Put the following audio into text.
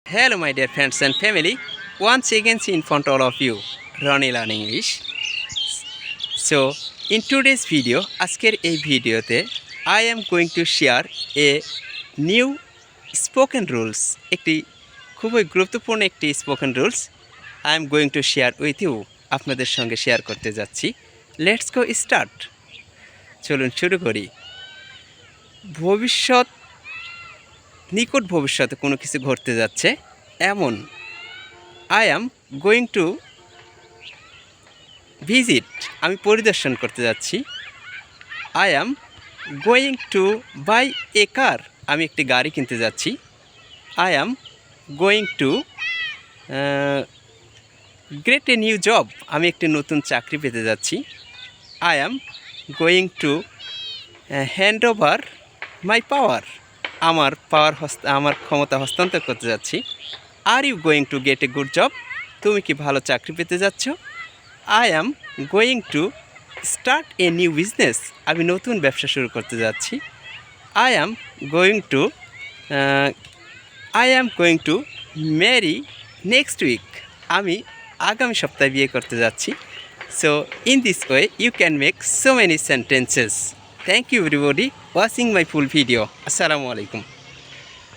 Hello, my dear friends and family. Once again, in front of all of you, Ronnie Learn English. So, in today's video, আজকের এই ভিডিওতে I am going to share a new spoken rules. একটি খুবই গুরুত্বপূর্ণ একটি spoken rules I am going to share with you. আপনাদের সঙ্গে share করতে যাচ্ছি. Let's go start. চলুন শুরু করি. নিকট ভবিষ্যতে কোনো কিছু ঘটতে যাচ্ছে এমন I am going to visit, আমি পরিদর্শন করতে যাচ্ছি। I am going to buy a car, আমি একটি গাড়ি কিনতে যাচ্ছি। I am going to get a new job, আমি একটি নতুন চাকরি পেতে যাচ্ছি। I am going to hand over my power, আমার ক্ষমতা হস্তান্তর করতে যাচ্ছি। Are you going to get a good job, তুমি কি ভালো চাকরি পেতে যাচ্ছ? I am going to start a new business, আমি নতুন ব্যবসা শুরু করতে যাচ্ছি। I am going to marry next week, আমি আগামী সপ্তাহে বিয়ে করতে যাচ্ছি। So in this way you can make so many sentences. Thank you everybody watching my full video. Assalamu alaikum.